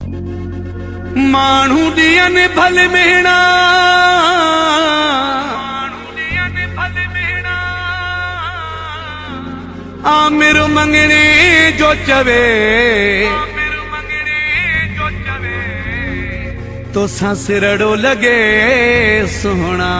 माण्हू ॾियनि भले मेणा आमिर मंगणे जो चवे तो सां सिरड़ो लगे सोहणा।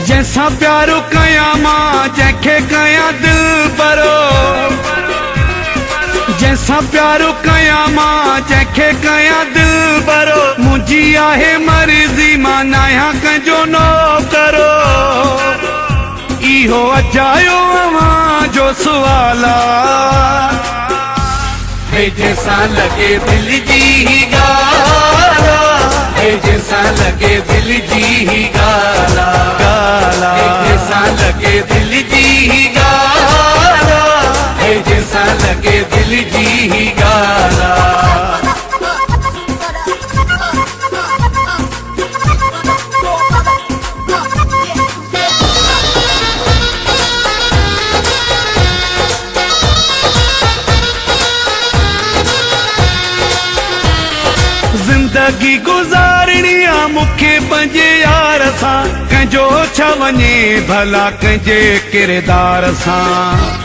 जैसा प्यारो कया मां जैखे कया दिल भरो, जैसा प्यारो कया मां जैखे कया दिल भरो, मुझी आहे मर्ज़ी मां नाया कंजो नो करो। इहो अजायो अवां जो सुवाला है जैसा लगे दिल जी ही गाला, है जैसा लगे दिल जी ही गाला, गाला है जैसा लगे दिल जी ही गाला, है जैसा लगे दिल जी ही गाला। जिंदगी गुजारणी आ मुखे पंहिंजे यार सां, कंहिंजो छा वञे भला कंहिंजे किरदार सां।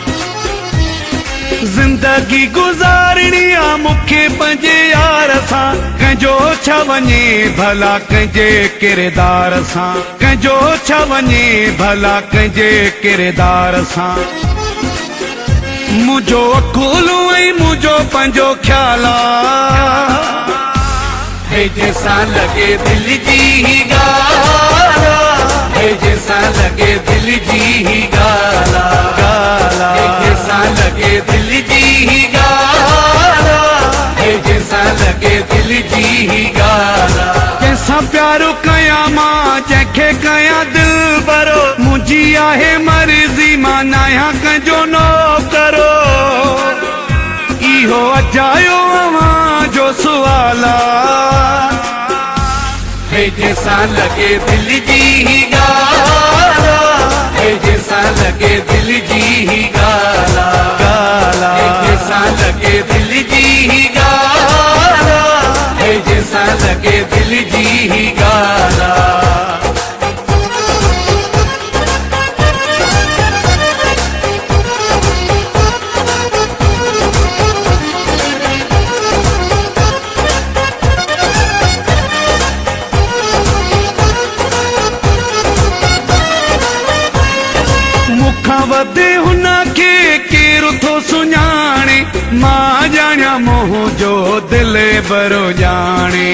जिंदगी गुजारणी आ मुखे पंहिंजे यार सां, कंहिंजो छा वञे भला कंहिंजे किरदार सां, कंहिंजो छा वञे भला कंहिंजे किरदार सां। मुंहिंजो अकुलु ऐं मुंहिंजो पंहिंजो ख्याल है जैसा लगे दिल जी ही गाला, है जैसा लगे दिल जी ही गाला, गाला है जैसा लगे दिल जी ही गाला, है जैसा लगे दिल जी ही गाला। जैसा प्यारो कया मां जैखे कया दिल भरो, मुझी आहे मर्ज़ी मां नाया कंजो नो करो। इहो अजायो अवां जो सुवाला है जैसा लगे दिल जी ही गाला, है जैसा लगे दिल जी ही गाला, गाला है जैसा लगे दिल जी ही गाला, है जैसा लगे दिल जी ही गाला। वधे हुनखे केरु थो सुञाणे, मां ॼाणा मोह जो दिल भरो ॼाणे।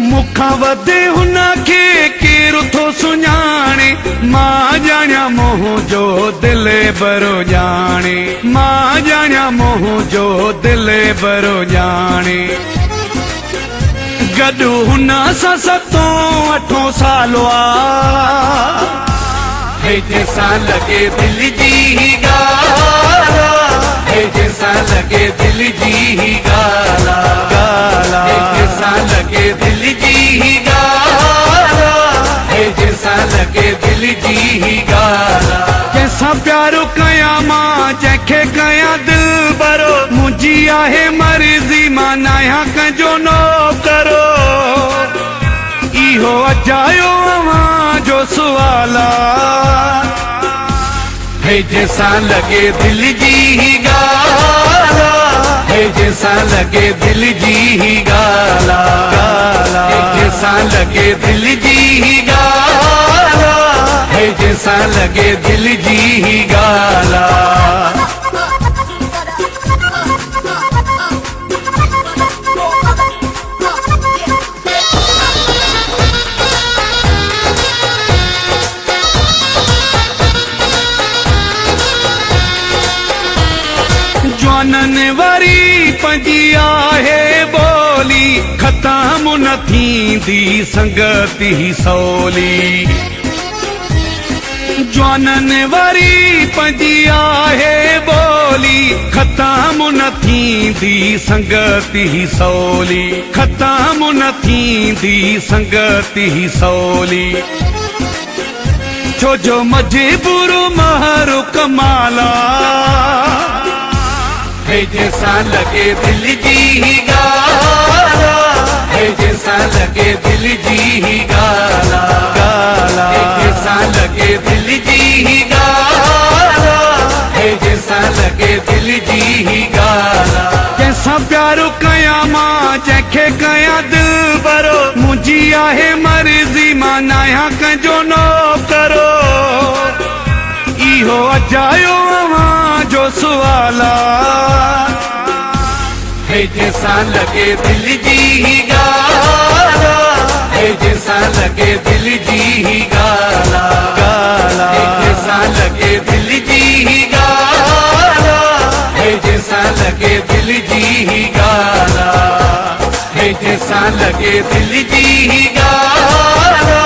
मूंखां वधे हुनखे केरु थो सुञाणे, मां ॼाणा मोह जो दिल भरो ॼाणे, मां ॼाणा मोह जो दिल भरो ॼाणे। गॾु हुन सां 7-8 साल है जैसा लगे दिल जी ही गाला, है जैसा लगे दिल जी ही गाला, गाला है जैसा लगे दिल जी ही गाला, है जैसा लगे दिल जी ही गाला। जैसा प्यारो कया मां जैखे कया दिल भरो, मुझी आहे मर्ज़ी मां नाया कंजो नो करो। इहो अजायो अवां जो सुवाला है जैसा लगे दिल जी ही गाला, है जैसा लगे दिल जी ही गाला, गाला है जैसा लगे दिल जी ही गाला, है जैसा लगे दिल जी ही गाला। ज्वाननि वारी पंहिंजी आहे बोली, ख़तम न थींदी संगति सवली। जवानन वारी पंजी आहे बोली, ख़तम न थींदी संगति सवली, ख़तम न थींदी संगति सवली। छो जो मजबूर महरो कमाला, है जैसा लगे दिल जी ही गाला, है जैसा लगे दिल जी ही गाला, गाला है जैसा लगे दिल जी ही गाला, है जैसा लगे दिल जी ही गाला। जैसा प्यारो कया मां जंहिंखे कया दिल भरो, मुंहिंजी आहे मर्ज़ी मां नाया कंहिंजो नो करो। इहो अजायो अवां जो सुवाला, है जैसा लगे दिल जी ही गाला, है जैसा लगे दिल जी ही गाला, गाला है जैसा लगे दिल जी ही गाला, है जैसा लगे दिल जी ही गाला, है जैसा लगे दिल जी ही गाला,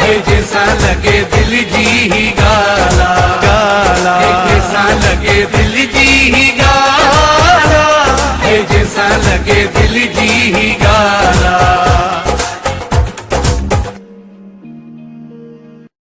है जैसा लगे दिल जी ही गाला, गाला है जैसा लगे दिल जी ही गाला, है जैसा लगे दिल जी ही